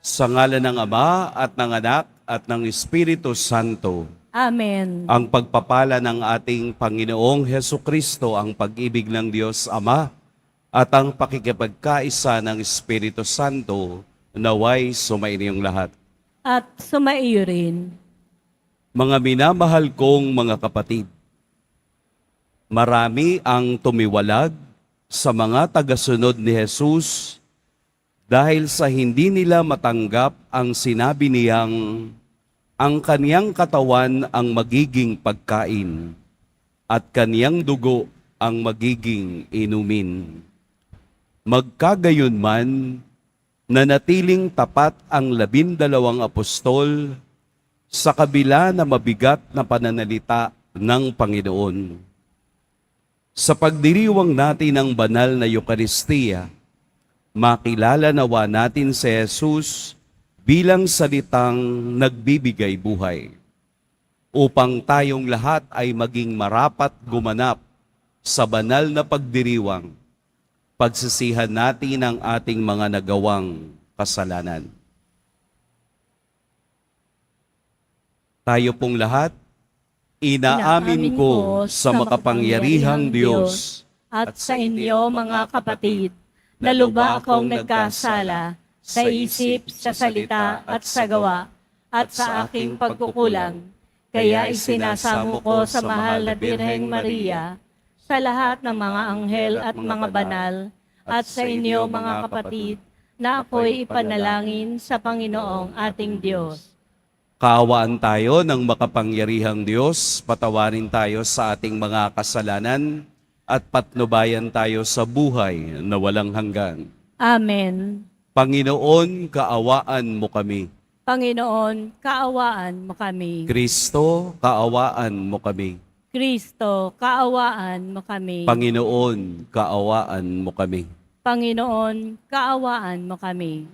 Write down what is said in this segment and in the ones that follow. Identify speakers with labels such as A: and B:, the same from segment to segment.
A: Sa ngalan ng Ama at ng Anak at ng Espiritu Santo.
B: Amen.
A: Ang pagpapala ng ating Panginoong Hesukristo, ang pag-ibig ng Diyos Ama, at ang pakikipagkaisa ng Espiritu Santo, naway sumainiyong lahat.
B: At sumaiyo rin.
A: Mga minamahal kong mga kapatid, marami ang tumiwalag sa mga tagasunod ni Jesus dahil sa hindi nila matanggap ang sinabi niyang ang kaniyang katawan ang magiging pagkain at kaniyang dugo ang magiging inumin. Magkagayunman, nanatiling tapat ang 12 apostol sa kabila na mabigat na pananalita ng Panginoon. Sa pagdiriwang natin ng banal na Eukaristiya, makilala nawa natin si Jesus bilang salitang nagbibigay buhay, upang tayong lahat ay maging marapat gumanap sa banal na pagdiriwang, pagsisihan natin ang ating mga nagawang kasalanan. Tayo pong lahat, inaamin ko sa makapangyarihang Diyos
B: at sa inyo mga kapatid, na lubha akong nagkasala sa isip, sa salita at sa gawa, at sa aking pagkukulang. Kaya isinasamo ko sa mahal na Birheng Maria, sa lahat ng mga anghel at mga banal, at sa inyo mga kapatid, na ako'y ipanalangin sa Panginoong ating Diyos.
A: Kaawaan tayo ng makapangyarihang Diyos, patawarin tayo sa ating mga kasalanan, at patnubayan tayo sa buhay na walang hanggan.
B: Amen.
A: Panginoon, kaawaan mo kami.
B: Panginoon, kaawaan mo kami.
A: Kristo, kaawaan mo kami.
B: Kristo, kaawaan mo kami.
A: Panginoon, kaawaan mo kami.
B: Panginoon, kaawaan mo kami.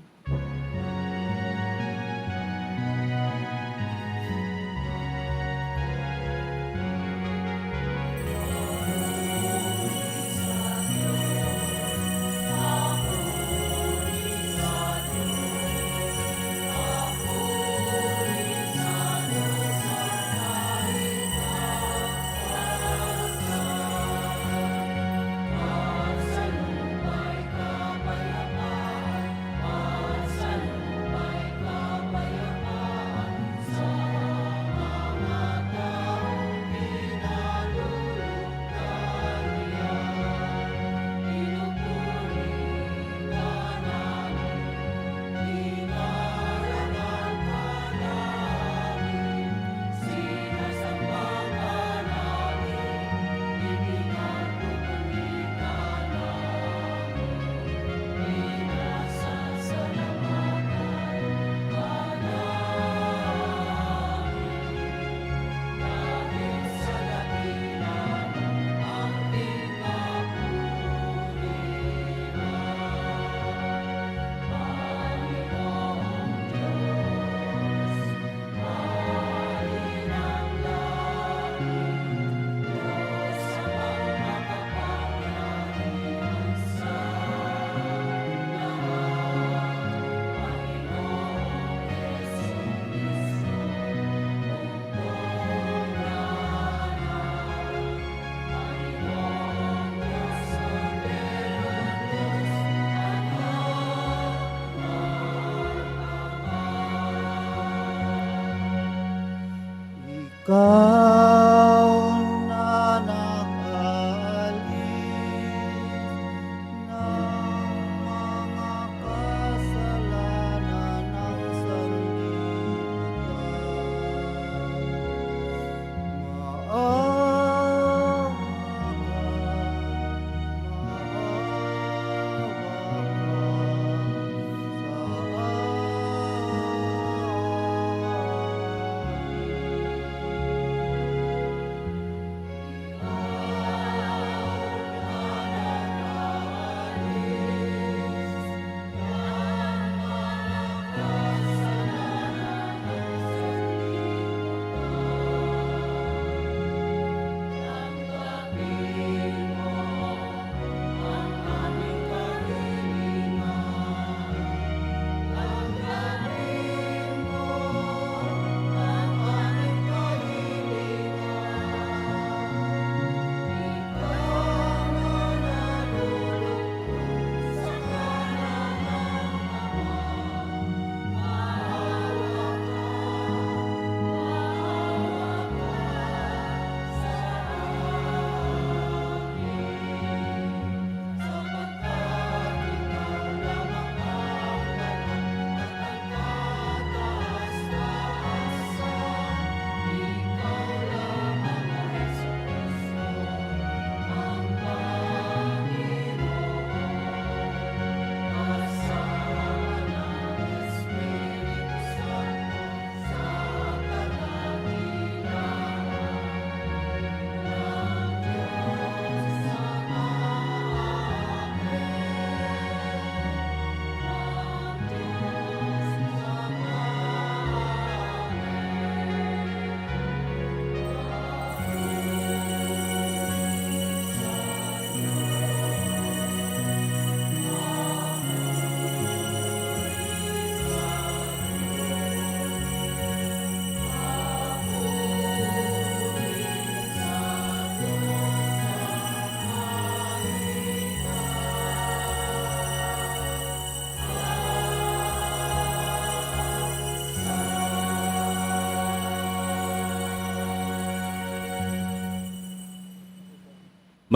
C: Ikaw na nag-alin ng mga kasalanan ng sanlibutan. Maawa ka sa amin.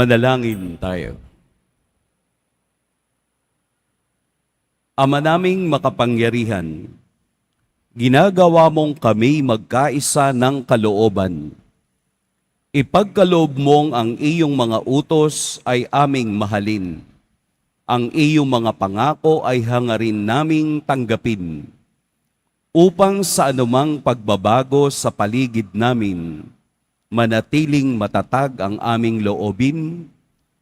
A: Manalangin tayo. Ama naming makapangyarihan, ginagawa mong kami magkaisa ng kalooban. Ipagkaloob mong ang iyong mga utos ay aming mahalin. Ang iyong mga pangako ay hangarin naming tanggapin. Upang sa anumang pagbabago sa paligid namin, manatiling matatag ang aming loobin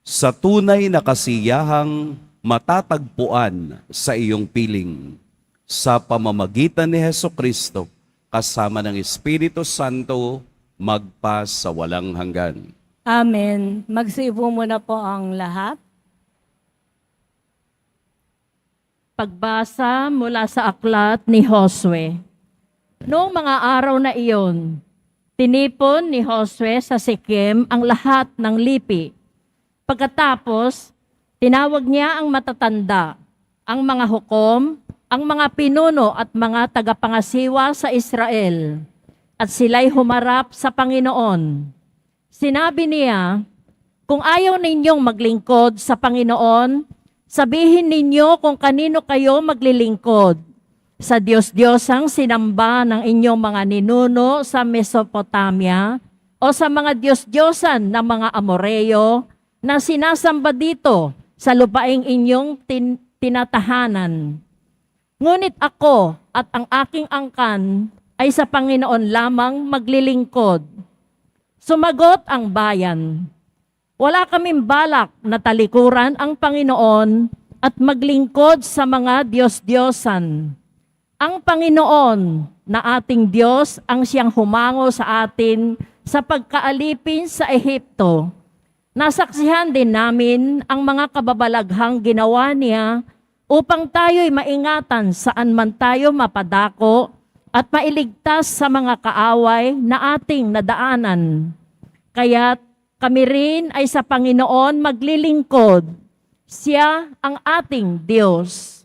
A: sa tunay na kasiyahang matatagpuan sa iyong piling. Sa pamamagitan ni Hesukristo, kasama ng Espiritu Santo, magpa sa walang hanggan.
B: Amen. Magsiupo muna po ang lahat. Pagbasa mula sa aklat ni Josue. Noong mga araw na iyon, tinipon ni Josue sa Sikem ang lahat ng lipi. Pagkatapos, tinawag niya ang matatanda, ang mga hukom, ang mga pinuno at mga tagapangasiwa sa Israel, at sila'y humarap sa Panginoon. Sinabi niya, kung ayaw ninyong maglingkod sa Panginoon, sabihin ninyo kung kanino kayo maglilingkod. Sa Diyos-Diyosang sinamba ng inyong mga ninuno sa Mesopotamia o sa mga Diyos-Diyosan ng mga Amoreo na sinasamba dito sa lupaing inyong tinatahanan. Ngunit ako at ang aking angkan ay sa Panginoon lamang maglilingkod. Sumagot ang bayan, wala kaming balak na talikuran ang Panginoon at maglingkod sa mga Diyos-Diyosan. Ang Panginoon na ating Diyos ang siyang humango sa atin sa pagkaalipin sa Ehipto. Nasaksihan din namin ang mga kababalaghang ginawa niya upang tayo'y maingatan saan man tayo mapadako at mailigtas sa mga kaaway na ating nadaanan. Kaya't kami rin ay sa Panginoon maglilingkod. Siya ang ating Diyos.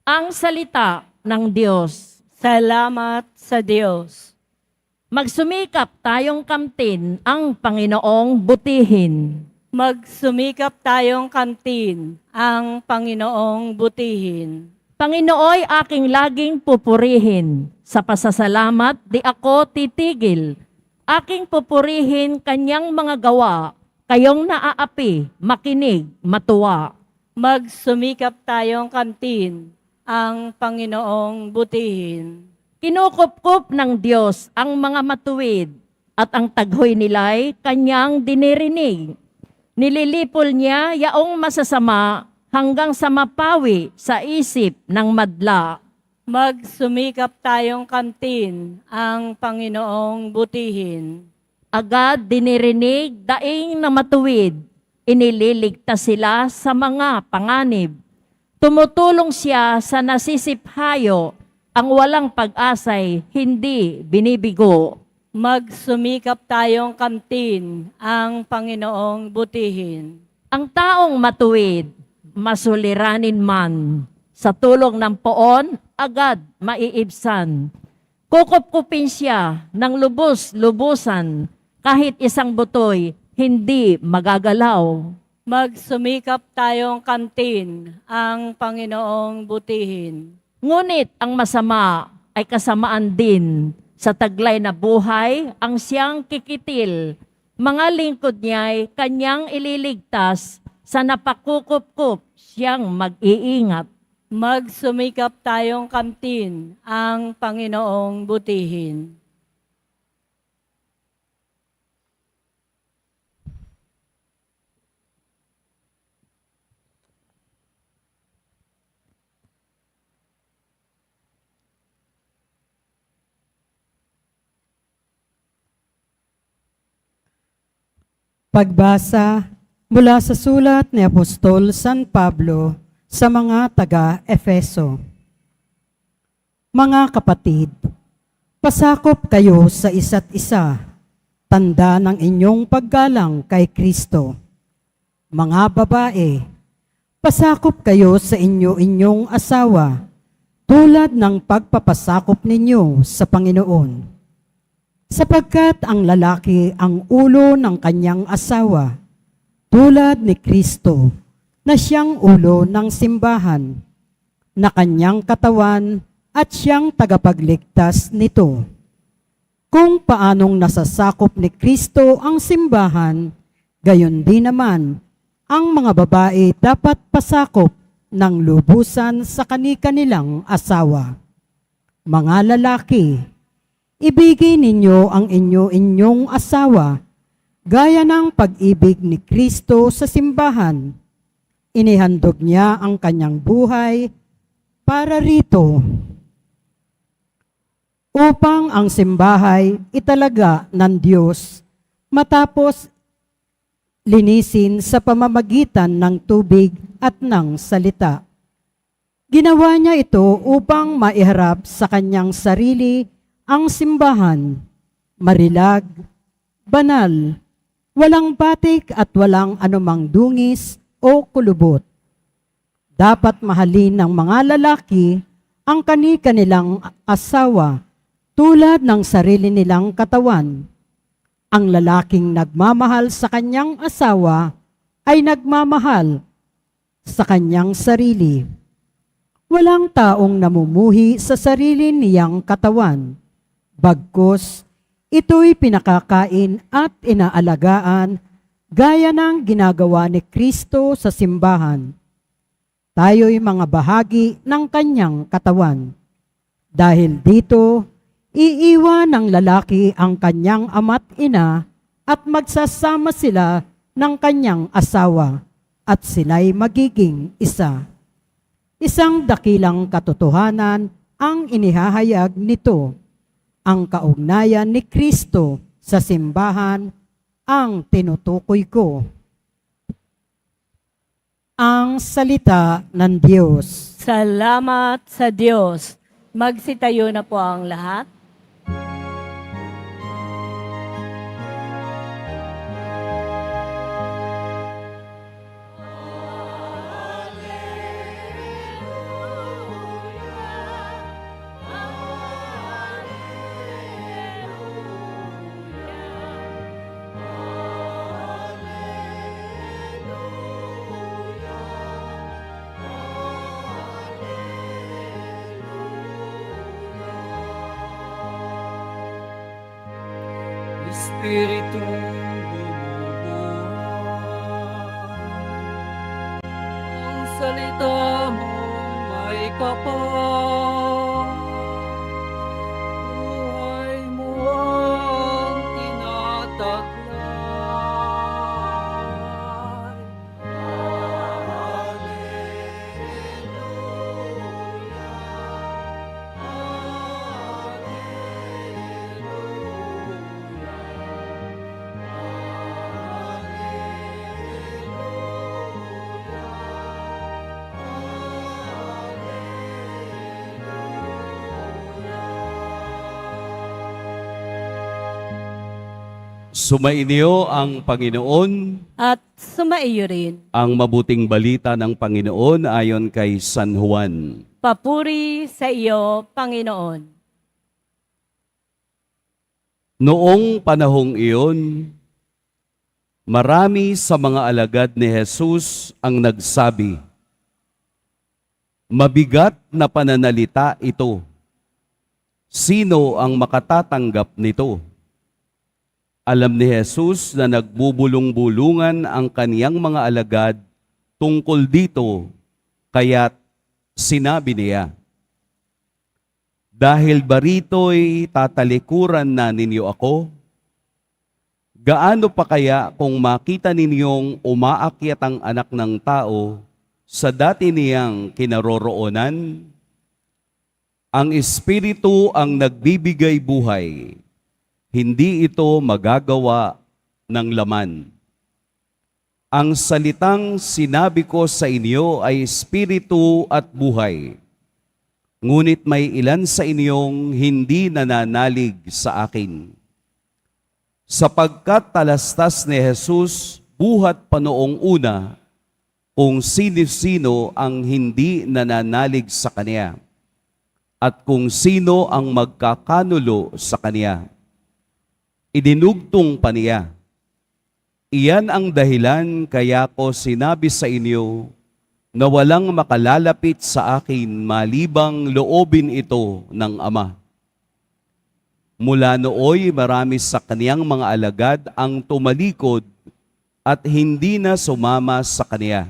B: Ang salita ng Diyos.
D: Salamat sa Diyos.
B: Magsumikap tayong kamtin ang Panginoong butihin.
D: Magsumikap tayong kamtin ang Panginoong butihin.
B: Panginooy aking laging pupurihin. Sa pasasalamat di ako titigil. Aking pupurihin kanyang mga gawa, kayong naaapi, makinig, matuwa.
D: Magsumikap tayong kamtin ang Panginoong butihin.
B: Kinukupkup ng Diyos ang mga matuwid at ang taghoy nila'y kanyang dinirinig. Nililipol niya yaong masasama hanggang sa mapawi sa isip ng madla.
D: Magsumikap tayong kamtin ang Panginoong butihin.
B: Agad dinirinig daing na matuwid, inililigtas sila sa mga panganib. Tumutulong siya sa nasisiphayo, ang walang pag-asay hindi binibigo.
D: Magsumikap tayong kamtin ang Panginoong butihin.
B: Ang taong matuwid, masuliranin man, sa tulong ng poon, agad maiibsan. Kukupkupin siya ng lubos-lubusan, kahit isang butoy, hindi magagalaw.
D: Magsumikap tayong kamtin ang Panginoong butihin.
B: Ngunit ang masama ay kasamaan din. Sa taglay na buhay, ang siyang kikitil. Mga lingkod niya'y kanyang ililigtas, sa napakukupkup siyang mag-iingat.
D: Magsumikap tayong kamtin ang Panginoong butihin.
E: Pagbasa mula sa sulat ni Apostol San Pablo sa mga taga-Efeso. Mga kapatid, pasakop kayo sa isa't isa, tanda ng inyong paggalang kay Kristo. Mga babae, pasakop kayo sa inyong asawa, tulad ng pagpapasakop ninyo sa Panginoon. Sapagkat ang lalaki ang ulo ng kanyang asawa, tulad ni Kristo, na siyang ulo ng simbahan, na kanyang katawan at siyang tagapagligtas nito. Kung paanong nasasakop ni Kristo ang simbahan, gayon din naman, ang mga babae dapat pasakop ng lubusan sa kani-kanilang asawa. Mga lalaki, ibigin ninyo ang inyong asawa gaya ng pag-ibig ni Kristo sa simbahan. Inihandog niya ang kanyang buhay para rito upang ang simbahay italaga ng Diyos matapos linisin sa pamamagitan ng tubig at ng salita. Ginawa niya ito upang maiharap sa kanyang sarili ang simbahan, marilag, banal, walang batik at walang anumang dungis o kulubot. Dapat mahalin ng mga lalaki ang kani-kanilang asawa tulad ng sarili nilang katawan. Ang lalaking nagmamahal sa kanyang asawa ay nagmamahal sa kanyang sarili. Walang taong namumuhi sa sarili niyang katawan. Bagkus, ito'y pinakakain at inaalagaan gaya ng ginagawa ni Kristo sa simbahan. Tayo'y mga bahagi ng kanyang katawan. Dahil dito, iiwan ng lalaki ang kanyang ama't ina at magsasama sila ng kanyang asawa at sila'y magiging isa. Isang dakilang katotohanan ang inihahayag nito. Ang kaugnayan ni Kristo sa simbahan ang tinutukoy ko. Ang salita ng Diyos.
D: Salamat sa Diyos. Magsitayo na po ang lahat.
F: Espiritong bumubuhay, ang salita mong may kapal, buhay mo ang tinataglay.
A: Sumainyo ang Panginoon,
D: At sumaiyo rin.
A: ang mabuting balita ng Panginoon ayon kay San Juan.
D: Papuri sa iyo, Panginoon.
A: Noong panahong iyon, marami sa mga alagad ni Jesus ang nagsabi, "Mabigat na pananalita ito. Sino ang makatatanggap nito?" Alam ni Jesus na nagbubulong-bulungan ang kaniyang mga alagad tungkol dito, kaya't sinabi niya, "Dahil ba rito'y tatalikuran na ninyo ako? Gaano pa kaya kung makita ninyong umaakyat ang anak ng tao sa dati niyang kinaroroonan? Ang Espiritu ang nagbibigay buhay. Hindi ito magagawa ng laman. Ang salitang sinabi ko sa inyo ay espiritu at buhay. Ngunit may ilan sa inyong hindi nananalig sa akin." Sapagkat talastas ni Jesus buhat pa noong una kung sino-sino ang hindi nananalig sa Kanya at kung sino ang magkakanulo sa Kanya. idinugtong pa niya. Iyan ang dahilan kaya ko sinabi sa inyo na walang makalalapit sa akin malibang loobin ito ng Ama. Mula nooy marami sa kaniyang mga alagad ang tumalikod at hindi na sumama sa kaniya.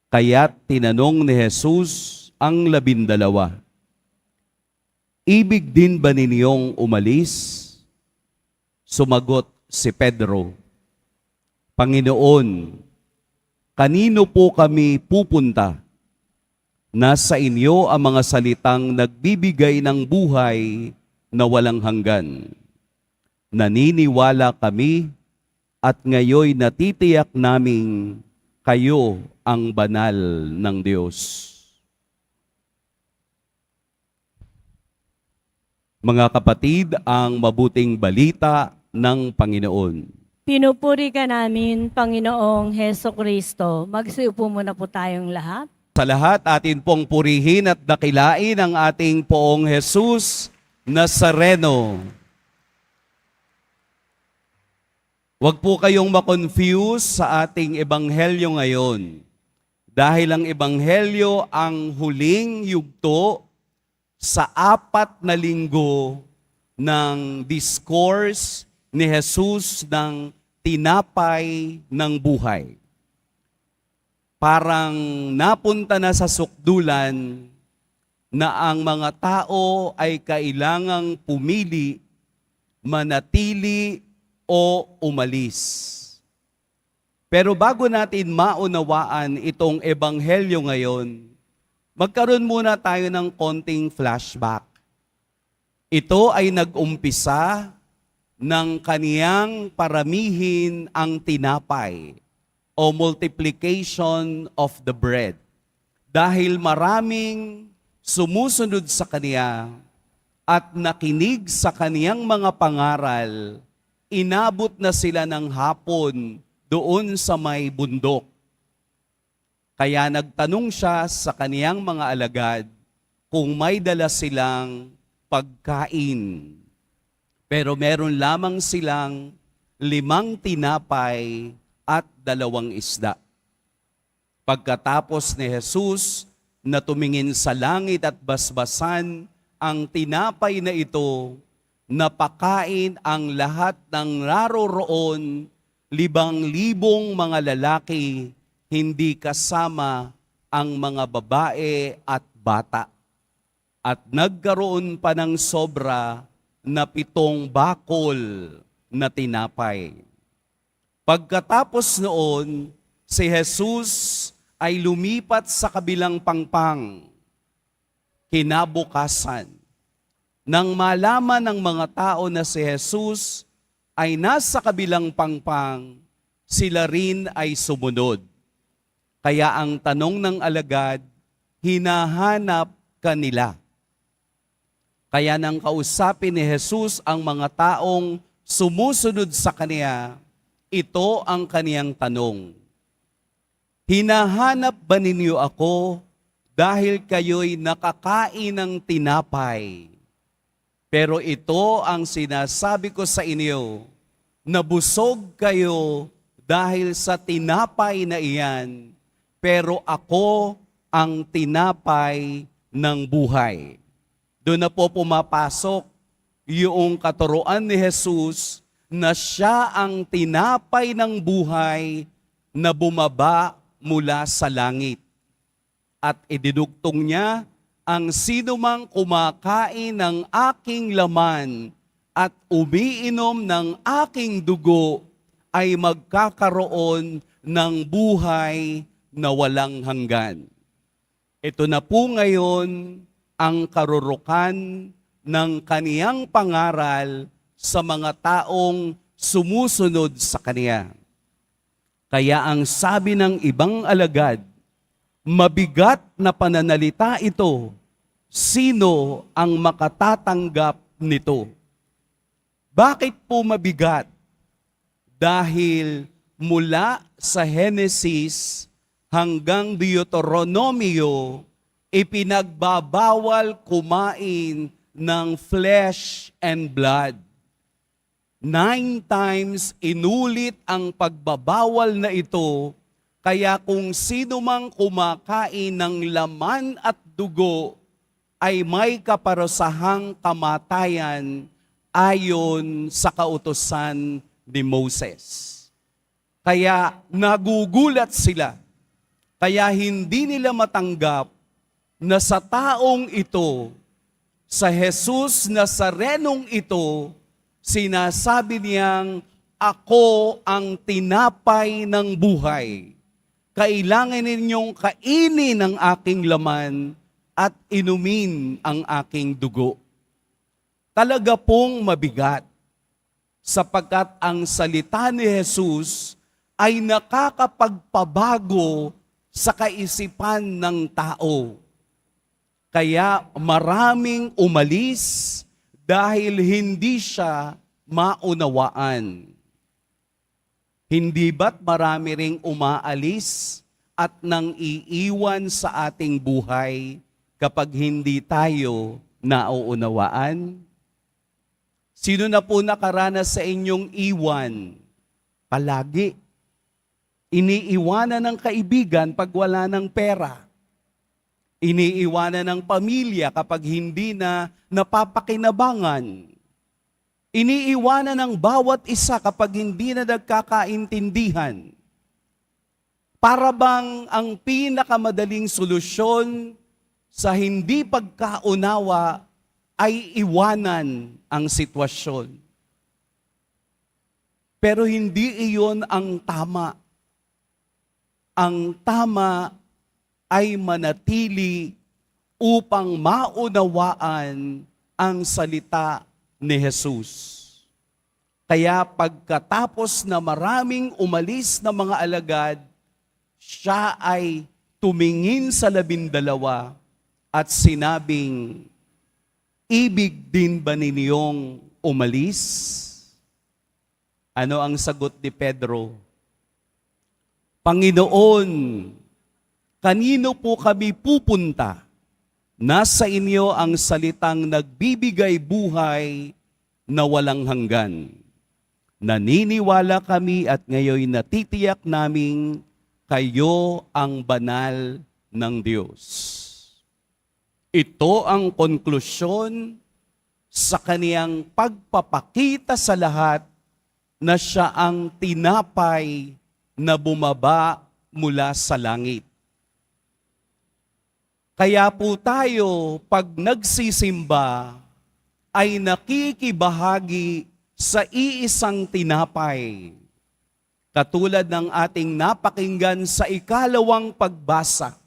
A: Kaya't tinanong ni Jesus ang 12, "Ibig din ba ninyong umalis?" Sumagot si Pedro, "Panginoon, kanino po kami pupunta? Nasa inyo ang mga salitang nagbibigay ng buhay na walang hanggan. Naniniwala kami at ngayoy natitiyak naming kayo ang banal ng Diyos." Mga kapatid, ang mabuting balita ng Panginoon.
D: Pinupuri ka namin, Panginoong Heso Kristo. Magsiupo muna po tayong lahat.
A: Sa lahat, atin pong purihin at dakilain ang ating Poong Jesus Nazareno. Huwag po kayong makonfuse sa ating ebanghelyo ngayon. Dahil ang ebanghelyo ang huling yugto sa 4 na linggo ng discourse ni Jesus ng tinapay ng buhay. Parang napunta na sa sukdulan na ang mga tao ay kailangang pumili, manatili o umalis. Pero bago natin maunawaan itong ebanghelyo ngayon, magkaroon muna tayo ng konting flashback. Ito ay nag-umpisa ng kaniyang paramihin ang tinapay o multiplication of the bread. Dahil maraming sumusunod sa kaniya at nakinig sa kaniyang mga pangaral, inabot na sila ng hapon doon sa may bundok. Kaya nagtanong siya sa kaniyang mga alagad kung may dala silang pagkain. Pero meron lamang silang 5 tinapay at 2 isda. Pagkatapos ni Jesus na tumingin sa langit at basbasan ang tinapay na ito, napakain ang lahat ng naroroon, 5,000 mga lalaki, hindi kasama ang mga babae at bata. At nagkaroon pa ng sobra na 7 bakol na tinapay. Pagkatapos noon, si Jesus ay lumipat sa kabilang pangpang. Kinabukasan, nang malaman ng mga tao na si Jesus ay nasa kabilang pangpang, sila rin ay sumunod. Kaya ang tanong ng alagad, hinahanap kanila. Kaya nang kausapin ni Jesus ang mga taong sumusunod sa kaniya, ito ang kaniyang tanong. Hinahanap ba ninyo ako dahil kayo'y nakakain ng tinapay? Pero ito ang sinasabi ko sa inyo, nabusog kayo dahil sa tinapay na iyan, pero ako ang tinapay ng buhay. Doon na po pumapasok yung katuruan ni Jesus na siya ang tinapay ng buhay na bumaba mula sa langit. At idinugtong niya, ang sinumang kumakain ng aking laman at umiinom ng aking dugo ay magkakaroon ng buhay na walang hanggan. Ito na po ngayon ang karurukan ng kaniyang pangaral sa mga taong sumusunod sa kaniya. Kaya ang sabi ng ibang alagad, mabigat na pananalita ito, sino ang makatatanggap nito? Bakit po mabigat? Dahil mula sa Henesis hanggang Deuteronomio, ipinagbabawal kumain ng flesh and blood. 9 times inulit ang pagbabawal na ito, kaya kung sino mang kumakain ng laman at dugo ay may kaparosahang kamatayan ayon sa kautusan ni Moses. Kaya nagugulat sila, kaya hindi nila matanggap na sa taong ito, sa Jesus Nazarenong ito, sinasabi niyang, ako ang tinapay ng buhay. Kailangan ninyong kainin ang aking laman at inumin ang aking dugo. Talaga pong mabigat, sapagkat ang salita ni Jesus ay nakakapagpabago sa kaisipan ng tao. Kaya maraming umalis dahil hindi siya maunawaan. Hindi ba't marami ring umaalis at nang iiwan sa ating buhay kapag hindi tayo nauunawaan? Sino na po nakaranas sa inyong iwan? Palagi. Iniiwanan ng kaibigan pag wala ng pera. Iniiwanan ng pamilya kapag hindi na napapakinabangan. Iniiwanan ng bawat isa kapag hindi na nagkakaintindihan. Para bang ang pinakamadaling solusyon sa hindi pagkaunawa ay iwanan ang sitwasyon. Pero hindi iyon ang tama. Ang tama ay manatili upang maunawaan ang salita ni Jesus. Kaya pagkatapos na maraming umalis na mga alagad, siya ay tumingin sa 12 at sinabing, ibig din ba ninyong umalis? Ano ang sagot ni Pedro? Panginoon, kanino po kami pupunta? Nasa inyo ang salitang nagbibigay buhay na walang hanggan. Naniniwala kami at ngayon natitiyak naming kayo ang banal ng Diyos. Ito ang konklusyon sa kaniyang pagpapakita sa lahat na siya ang tinapay na bumaba mula sa langit. Kaya po tayo, pag nagsisimba, ay nakikibahagi sa iisang tinapay. Katulad ng ating napakinggan sa ikalawang pagbasa,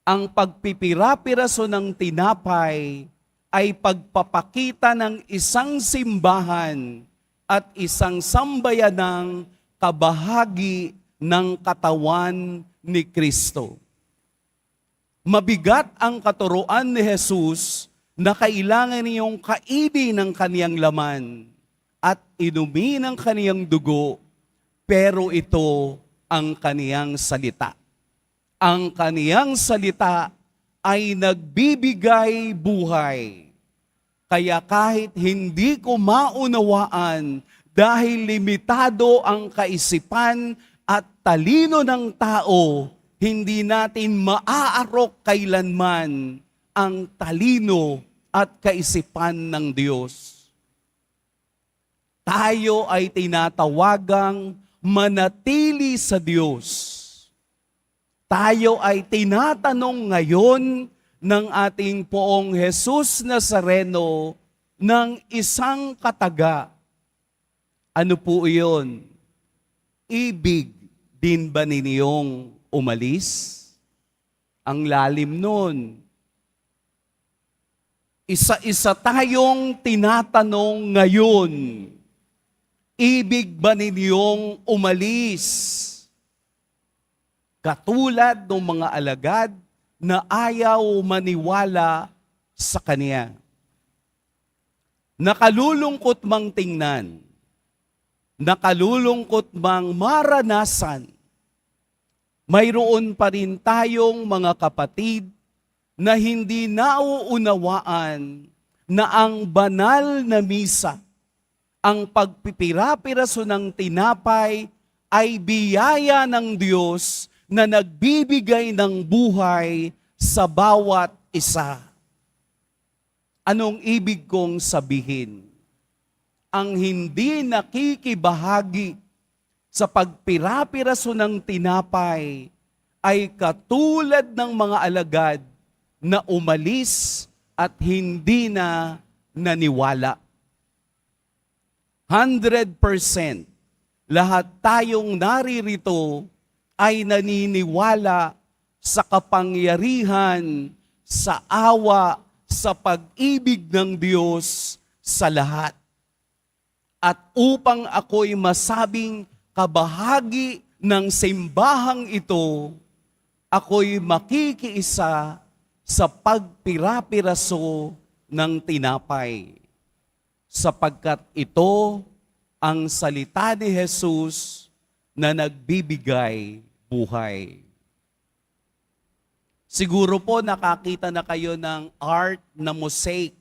A: ang pagpipira-piraso ng tinapay ay pagpapakita ng isang simbahan at isang sambayanang kabahagi ng katawan ni Kristo. Mabigat ang katuruan ni Jesus na kailangan niyong kainin ang kaniyang laman at inumin ang kaniyang dugo, pero ito ang kaniyang salita. Ang kaniyang salita ay nagbibigay buhay. Kaya kahit hindi ko maunawaan dahil limitado ang kaisipan at talino ng tao, hindi natin maaarok kailanman ang talino at kaisipan ng Diyos. Tayo ay tinatawagang manatili sa Diyos. Tayo ay tinatanong ngayon ng ating Poong Jesus Nazareno ng isang kataga. Ano po iyon? Ibig din ba ninyong umalis? Ang lalim nun. Isa-isa tayong tinatanong ngayon. Ibig ba ninyong umalis? Katulad ng mga alagad na ayaw maniwala sa Kanya. Nakalulungkot mang tingnan, nakalulungkot mang maranasan, mayroon pa rin tayong mga kapatid na hindi nauunawaan na ang banal na misa, ang pagpipira-piraso ng tinapay ay biyaya ng Diyos na nagbibigay ng buhay sa bawat isa. Anong ibig kong sabihin? Ang hindi nakikibahagi sa pagpira-piraso ng tinapay ay katulad ng mga alagad na umalis at hindi na naniwala. 100% lahat tayong naririto ay naniniwala sa kapangyarihan, sa awa, sa pag-ibig ng Diyos sa lahat. At upang ako'y masabing kabahagi ng simbahang ito, ako'y makikiisa sa pagpira-piraso ng tinapay. Sapagkat ito ang salita ni Jesus na nagbibigay buhay. Siguro po nakakita na kayo ng art na mosaic.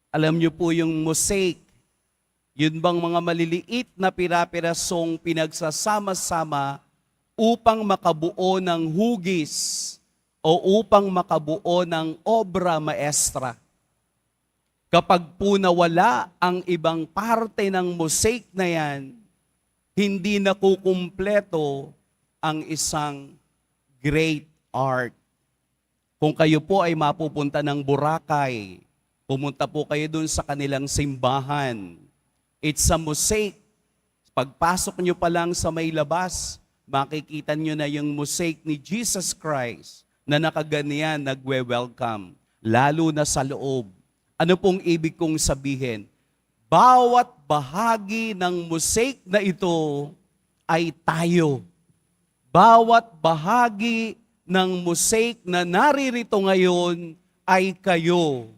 A: Alam niyo po yung mosaic. Yun bang mga maliliit na pira-pirasong pinagsasama-sama upang makabuo ng hugis o upang makabuo ng obra maestra. Kapag po nawala ang ibang parte ng mosaic na yan, hindi nakukumpleto ang isang great art. Kung kayo po ay mapupunta ng Boracay, pumunta po kayo dun sa kanilang simbahan. It's a mosaic. Pagpasok nyo pa lang sa may labas, makikita nyo na yung mosaic ni Jesus Christ na nakaganyan, nagwe-welcome, lalo na sa loob. Ano pong ibig kong sabihin? Bawat bahagi ng mosaic na ito ay tayo. Bawat bahagi ng mosaic na naririto ngayon ay kayo.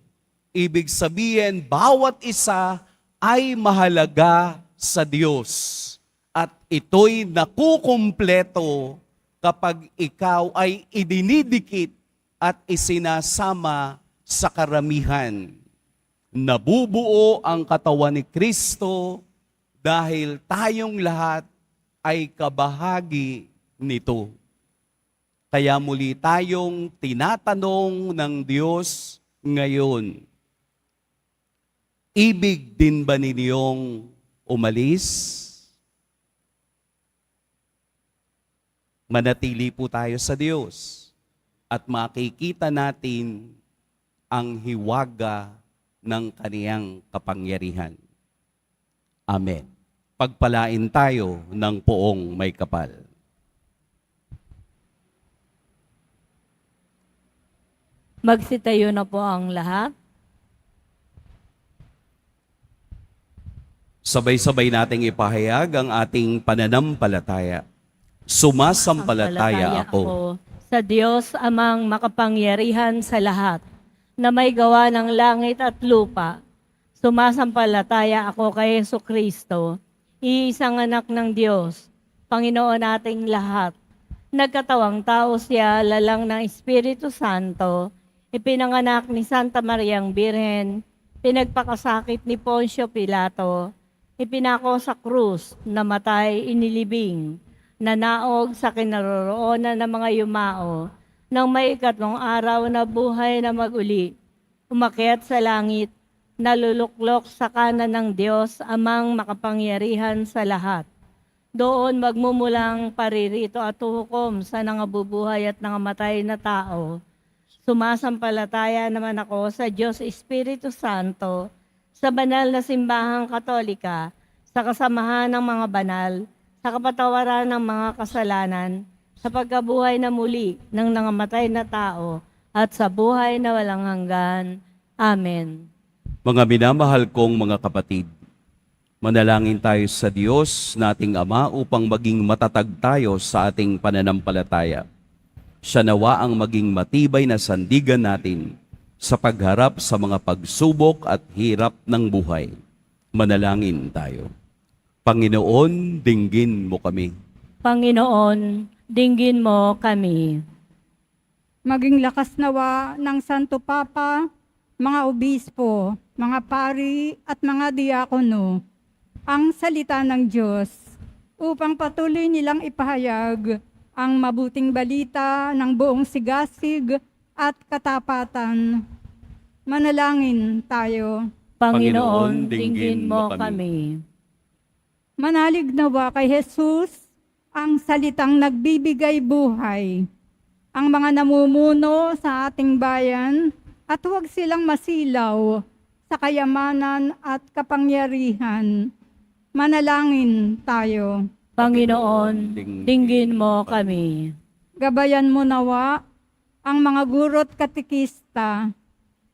A: Ibig sabihin, bawat isa ay mahalaga sa Diyos. At ito'y nakukumpleto kapag ikaw ay idinidikit at isinasama sa karamihan. Nabubuo ang katawan ni Kristo dahil tayong lahat ay kabahagi nito. Kaya muli tayong tinatanong ng Diyos ngayon, ibig din ba ninyong umalis? Manatili po tayo sa Diyos at makikita natin ang hiwaga ng kaniyang kapangyarihan. Amen. Pagpalain tayo ng poong may kapal.
D: Magsitayo na po ang lahat.
A: Sabay-sabay nating ipahayag ang ating pananampalataya. Sumasampalataya ako
D: sa Diyos amang makapangyarihan sa lahat, na may gawa ng langit at lupa. Sumasampalataya ako kay Jesucristo, iisang anak ng Diyos, Panginoon nating lahat. Nagkatawang tao siya, lalang ng Espiritu Santo, ipinanganak ni Santa Mariang Birhen, pinagpakasakit ni Poncio Pilato, ipinako sa krus, namatay, inilibing, nanaog sa kinaroroonan ng mga yumao, nang may ikatlong araw na buhay na maguli, umakyat sa langit, naluluklok sa kanan ng Diyos amang makapangyarihan sa lahat. Doon magmumulang paririto at hukom sa nangabubuhay at nangamatay na tao. Sumasampalataya naman ako sa Diyos Espiritu Santo, sa banal na simbahang katolika, sa kasamahan ng mga banal, sa kapatawaran ng mga kasalanan, sa pagkabuhay na muli ng nangamatay na tao, at sa buhay na walang hanggan. Amen.
A: Mga minamahal kong mga kapatid, manalangin tayo sa Diyos nating Ama upang maging matatag tayo sa ating pananampalataya. Siya nawa ang maging matibay na sandigan natin sa pagharap sa mga pagsubok at hirap ng buhay. Manalangin tayo. Panginoon, dinggin mo kami.
D: Panginoon, dinggin mo kami.
G: Maging lakas nawa ng Santo Papa, mga obispo, mga pari at mga diakono, ang salita ng Diyos upang patuloy nilang ipahayag ang mabuting balita ng buong sigasig at katapatan. Manalangin tayo.
D: Panginoon, dinggin mo kami.
G: Manalig nawa kay Jesus ang salitang nagbibigay buhay, ang mga namumuno sa ating bayan, at huwag silang masilaw sa kayamanan at kapangyarihan. Manalangin tayo.
D: Panginoon, dinggin mo kami.
G: Gabayan mo nawa ang mga guro't katikista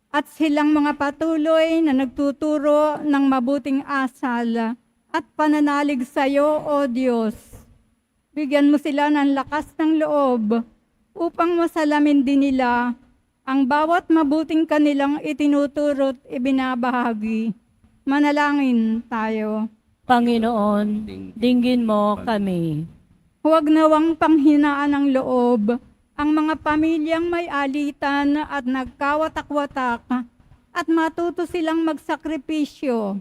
G: at silang mga patuloy na nagtuturo ng mabuting asal at pananalig sa iyo, O Diyos. Bigyan mo sila ng lakas ng loob upang masalamin din nila ang bawat mabuting kanilang itinuturo't ibinabahagi. Manalangin tayo.
D: Panginoon, dinggin mo kami.
G: Huwag nawang panghinaan ng loob ang mga pamilyang may alitan at nagkawatak-watak at matuto silang magsakripisyo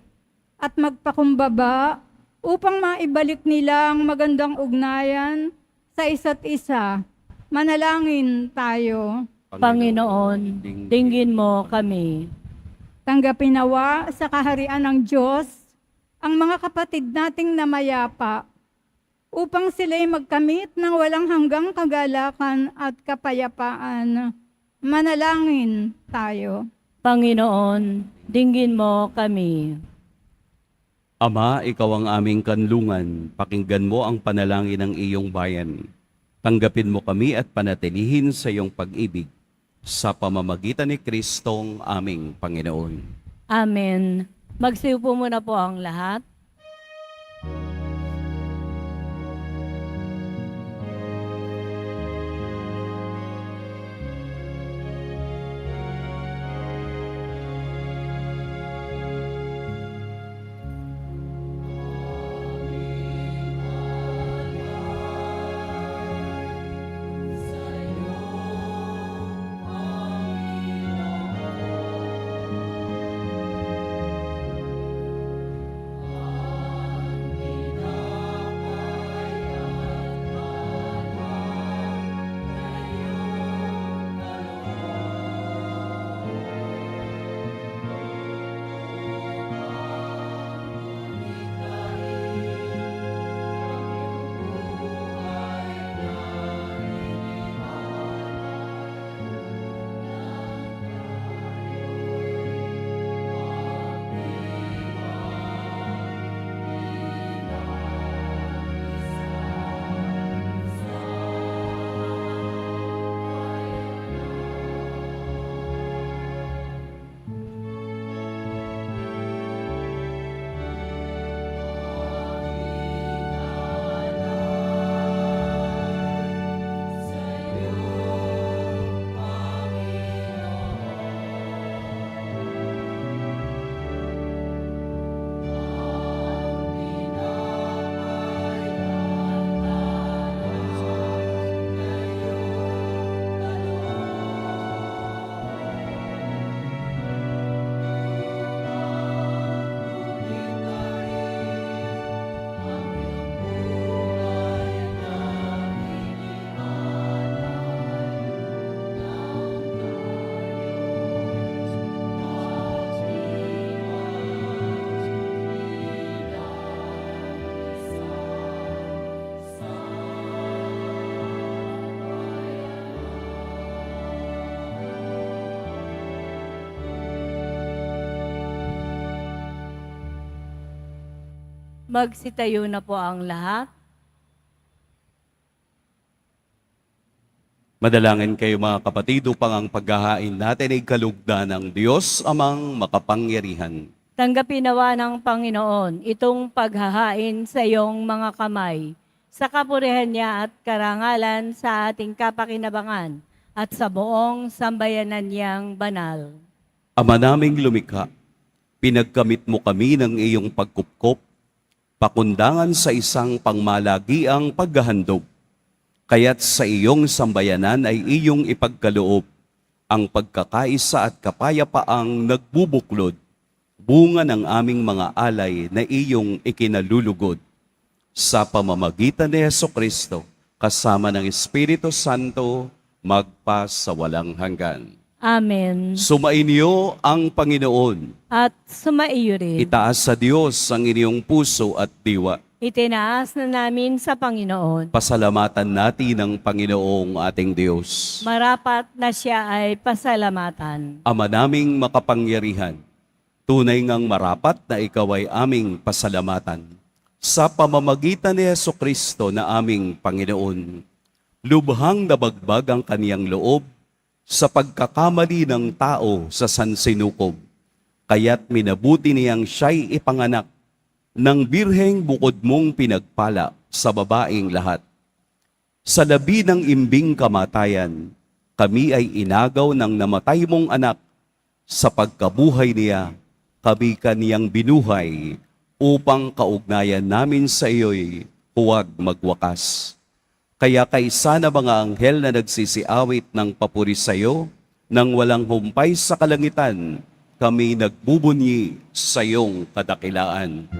G: at magpakumbaba upang maibalik nila ang magandang ugnayan sa isa't isa. Manalangin tayo.
D: Panginoon, dinggin mo kami.
G: Tanggapin nawa sa kaharian ng Diyos ang mga kapatid nating namayapa upang sila'y magkamit ng walang hanggang kagalakan at kapayapaan. Manalangin tayo.
D: Panginoon, dinggin mo kami.
A: Ama, ikaw ang aming kanlungan. Pakinggan mo ang panalangin ng iyong bayan. Tanggapin mo kami at panatilihin sa iyong pag-ibig sa pamamagitan ni Kristong aming Panginoon.
D: Amen. Magsiupo muna po ang lahat. Magsitayo na po ang lahat.
A: Madalangin kayo mga kapatid upang ang paghahain natin ay kalugdan ng Diyos amang makapangyarihan.
D: Tanggapin nawa ng Panginoon itong paghahain sa iyong mga kamay, sa kapurihan niya at karangalan sa ating kapakinabangan at sa buong sambayanan niyang banal.
A: Ama naming lumikha, pinagkamit mo kami ng iyong pagkupkop, pakundangan sa isang pangmalagiang paghahandog. Kaya't sa iyong sambayanan ay iyong ipagkaloob ang pagkakaisa at kapayapaang nagbubuklod bunga ng aming mga alay na iyong ikinalulugod. Sa pamamagitan ni Jesucristo, kasama ng Espiritu Santo, magpa sa walang hanggan.
D: Amen.
A: Sumainyo ang Panginoon.
D: At sumaiyo rin.
A: Itaas sa Diyos ang inyong puso at diwa.
D: Itinaas na namin sa Panginoon.
A: Pasalamatan natin ang Panginoong ating Diyos.
D: Marapat na siya ay pasalamatan.
A: Ama naming makapangyarihan, tunay ngang marapat na ikaw ay aming pasalamatan. Sa pamamagitan ni Jesucristo na aming Panginoon, lubhang nabagbag ang kaniyang loob sa pagkakamali ng tao sa sansinukob. Kaya't minabuti niyang siya'y ipanganak ng birheng bukod mong pinagpala sa babaeng lahat. Sa labi ng imbing kamatayan, kami ay inagaw ng namatay mong anak. Sa pagkabuhay niya, kami kaniyang binuhay upang kaugnayan namin sa iyo'y huwag magwakas. Kaya kaysa na mga anghel na nagsisiawit ng papuri sa iyo, nang walang humpay sa kalangitan, kami nagbubunyi sa iyong kadakilaan.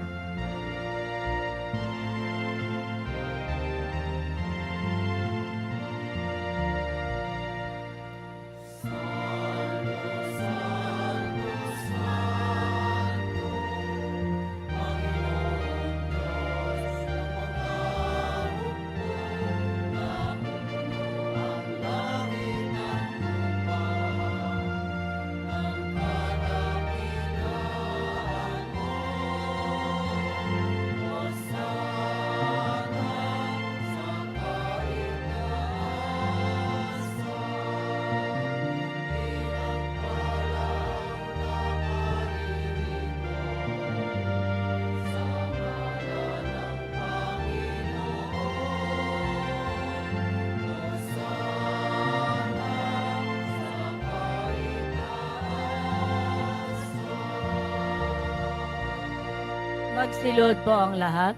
D: Magsilod po ang lahat.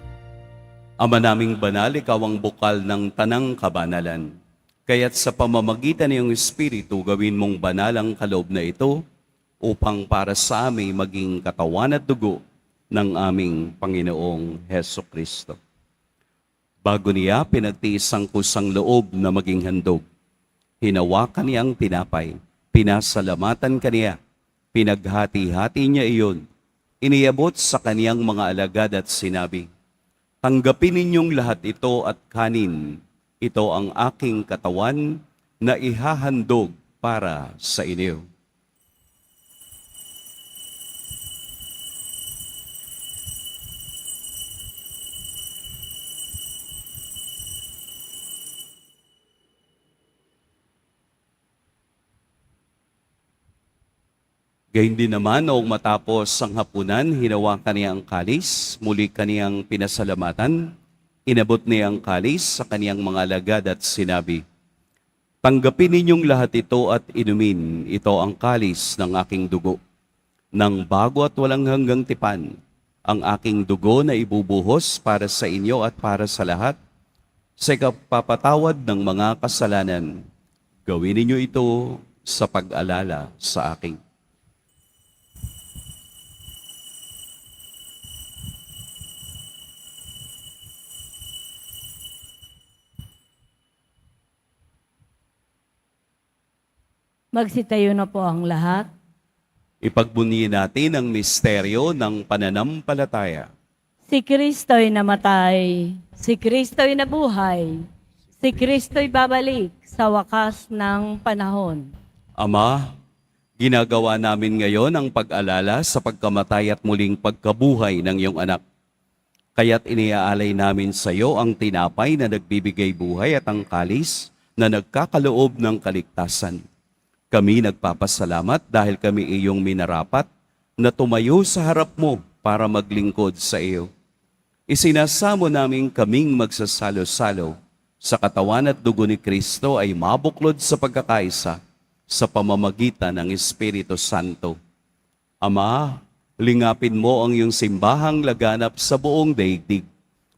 A: Ama naming banal, ikaw ang bukal ng tanang kabanalan. Kaya't sa pamamagitan ng iyong Espiritu, gawin mong banal ang kaloob na ito upang para sa amin maging katawan at dugo ng aming Panginoong Heso Kristo. Bago niya pinagtiis ang kusang loob na maging handog, hinawakan niya ang tinapay, pinasalamatan kaniya, pinaghati-hati niya iyon, iniabot sa kaniyang mga alagad at sinabi, tanggapin ninyong lahat ito at kanin. Ito ang aking katawan na ihahandog para sa inyo. Gayun din naman, noong matapos ang hapunan, hinawakan niya ang kalis, muli kaniyang pinasalamatan, inabot niya ang kalis sa kaniyang mga alagad at sinabi, tanggapin ninyong lahat ito at inumin, ito ang kalis ng aking dugo. Nang bago at walang hanggang tipan, ang aking dugo na ibubuhos para sa inyo at para sa lahat, sa ikapapatawad ng mga kasalanan. Gawin ninyo ito sa pag-alala sa akin.
D: Magsitayo na po ang lahat.
A: Ipagbunyi natin ang misteryo ng pananampalataya.
D: Si Kristo'y namatay, si Kristo'y nabuhay, si Kristo'y babalik sa wakas ng panahon.
A: Ama, ginagawa namin ngayon ang pag-alala sa pagkamatay at muling pagkabuhay ng iyong anak. Kaya't iniaalay namin sa iyo ang tinapay na nagbibigay buhay at ang kalis na nagkakaloob ng kaligtasan. Kami nagpapasalamat dahil kami iyong minarapat na tumayo sa harap mo para maglingkod sa iyo. Isinasamo namin kaming magsasalo-salo sa katawan at dugo ni Kristo ay mabuklod sa pagkakaisa sa pamamagitan ng Espiritu Santo. Ama, lingapin mo ang iyong simbahang laganap sa buong daigdig.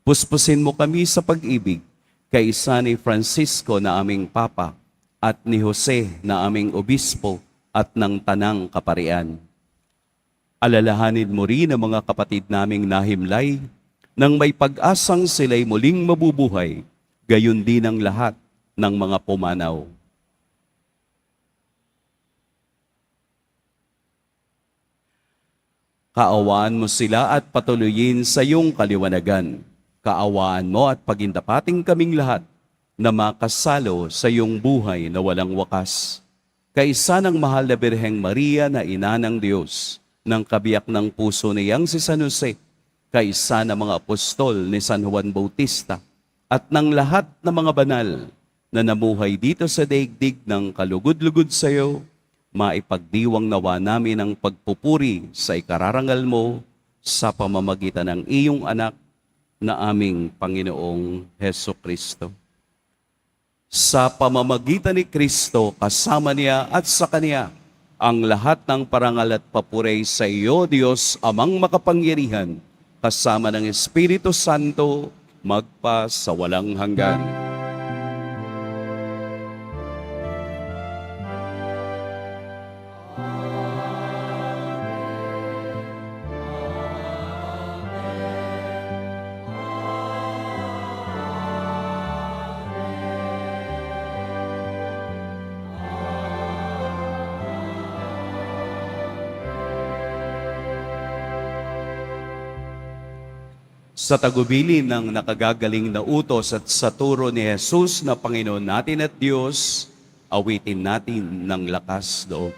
A: Puspusin mo kami sa pag-ibig kay isa ni Francisco na aming Papa at ni Jose na aming Obispo at ng Tanang Kaparian. Alalahanin mo rin ang mga kapatid naming nahimlay nang may pag-asang sila'y muling mabubuhay, gayon din ang lahat ng mga pumanaw. Kaawaan mo sila at patuloyin sa iyong kaliwanagan. Kaawaan mo at pagindapating kaming lahat na makasalo sa iyong buhay na walang wakas. Kaisa ng mahal na Birheng Maria na ina ng Diyos, ng kabiyak ng puso niyang si San Jose, kaisa ng mga apostol ni San Juan Bautista, at ng lahat ng mga banal na namuhay dito sa daigdig ng kalugod-lugod sa iyo, maipagdiwang nawa namin ang pagpupuri sa ikararangal mo sa pamamagitan ng iyong anak na aming Panginoong Heso Kristo. Sa pamamagitan ni Kristo, kasama niya at sa Kanya, ang lahat ng parangal at papuri sa iyo, Diyos, Amang makapangyarihan, kasama ng Espiritu Santo, magpa sa walang hanggan. Sa tagubili ng nakagagaling na utos at sa turo ni Jesus na Panginoon natin at Diyos, awitin natin ng lakas loob.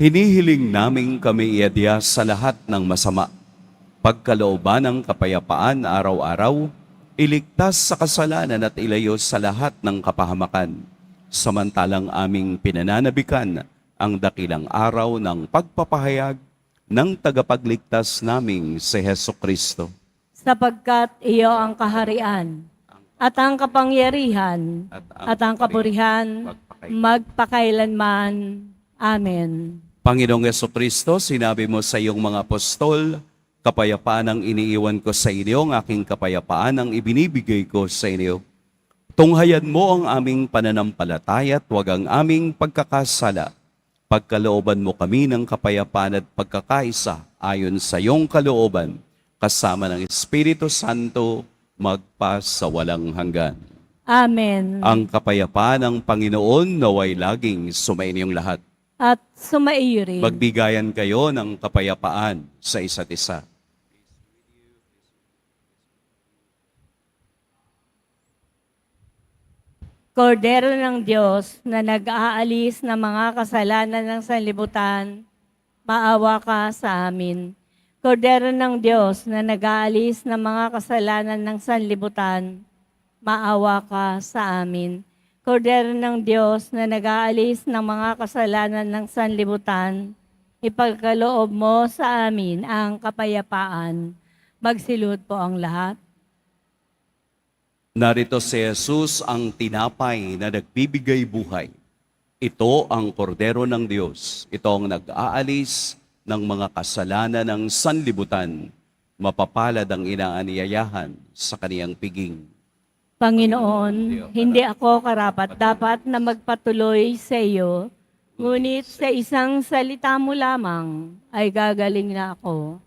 A: Hinihiling namin kami iadya sa lahat ng masama. Pagkalooban ng kapayapaan araw-araw, iligtas sa kasalanan at ilayo sa lahat ng kapahamakan. Samantalang aming pinananabikan ang dakilang araw ng pagpapahayag ng tagapagligtas naming si Heso Kristo.
D: Sapagkat iyo ang kaharian at ang kapangyarihan at ang kapurihan magpakailanman. Amen.
A: Panginoong Jesucristo, sinabi mo sa iyong mga apostol, kapayapaan ang iniiwan ko sa inyo, ang aking kapayapaan ang ibinibigay ko sa inyo. Tunghayan mo ang aming pananampalataya at huwag ang aming pagkakasala. Pagkalooban mo kami ng kapayapaan at pagkakaisa ayon sa iyong kalooban, kasama ng Espiritu Santo, magpa sa walang hanggan.
D: Amen.
A: Ang kapayapaan ng Panginoon naway laging sumainyong lahat.
D: At sumaiyo rin.
A: Magbigayan kayo ng kapayapaan sa isa't isa.
D: Kordero ng Diyos na nag-aalis ng mga kasalanan ng sanlibutan, maawa ka sa amin. Kordero ng Diyos na nag-aalis ng mga kasalanan ng sanlibutan, maawa ka sa amin. Kordero ng Diyos na nag-aalis ng mga kasalanan ng sanlibutan, ipagkaloob mo sa amin ang kapayapaan. Magsilud po ang lahat.
A: Narito si Jesus ang tinapay na nagbibigay buhay. Ito ang kordero ng Diyos. Ito ang nag-aalis ng mga kasalanan ng sanlibutan. Mapapalad ang inaaniyayahan sa kaniyang piging.
D: Panginoon, hindi ako karapat-dapat na magpatuloy sa iyo, ngunit sa isang salita mo lamang ay gagaling na ako.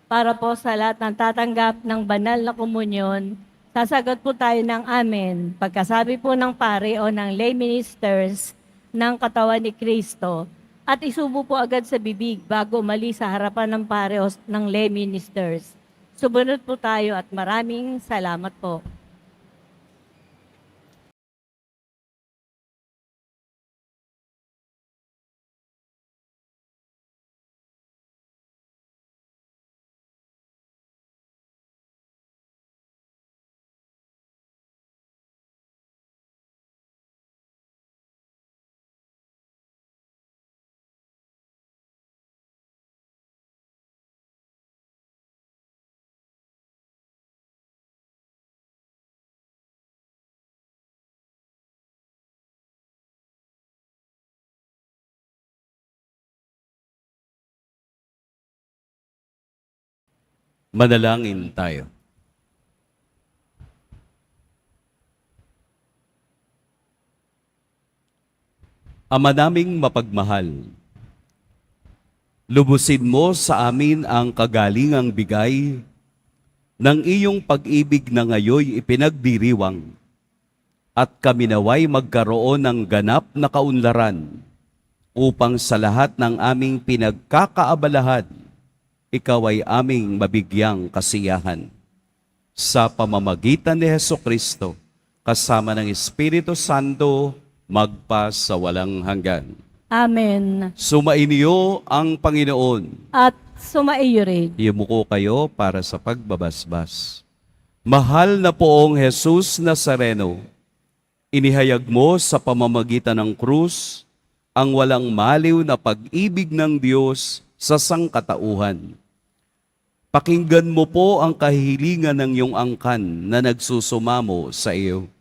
D: Para po sa lahat ng tatanggap ng banal na komunyon, sasagot po tayo ng amen. Pagkasabi po ng pare o ng lay ministers ng katawan ni Kristo, at isubo po agad sa bibig bago umalis sa harapan ng pare o ng lay ministers. Sumunod po tayo at maraming salamat po.
A: Manalangin tayo. Ama naming mapagmahal, lubusin mo sa amin ang kagalingang bigay ng iyong pag-ibig na ngayoy ipinagdiriwang at kami naway magkaroon ng ganap na kaunlaran upang sa lahat ng aming pinagkakaabalahan, ikaw ay aming mabigyang kasiyahan. Sa pamamagitan ni Hesukristo, kasama ng Espiritu Santo, magpa sa walang hanggan.
D: Amen.
A: Sumainyo ang Panginoon.
D: At sumaiyo rin.
A: Imuko kayo para sa pagbabasbas. Mahal na poong Jesus Nazareno, inihayag mo sa pamamagitan ng krus ang walang maliw na pag-ibig ng Diyos sa sangkatauhan. Pakinggan mo po ang kahilingan ng iyong angkan na nagsusumamo sa iyo.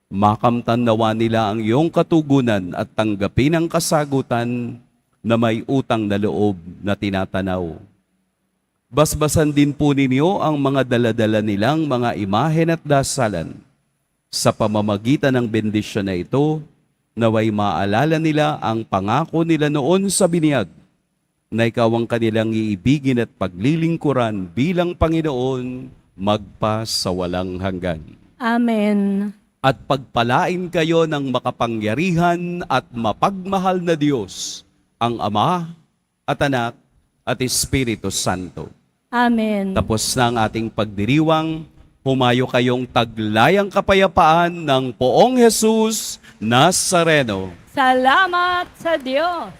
A: Makamtan nawa nila ang iyong katugunan at tanggapin ang kasagutan na may utang na loob na tinatanaw. Basbasan din po ninyo ang mga daladala nilang mga imahen at dasalan. Sa pamamagitan ng bendisyon na ito, naway maalala nila ang pangako nila noon sa biniyag, na ikaw ang kanilang iibigin at paglilingkuran bilang Panginoon magpa sa walang hanggan.
D: Amen.
A: At pagpalain kayo ng makapangyarihan at mapagmahal na Diyos, ang Ama at Anak at Espiritu Santo.
D: Amen.
A: Tapos na ang ating pagdiriwang, humayo kayong taglayang kapayapaan ng poong Jesus Nazareno.
D: Salamat sa Diyos.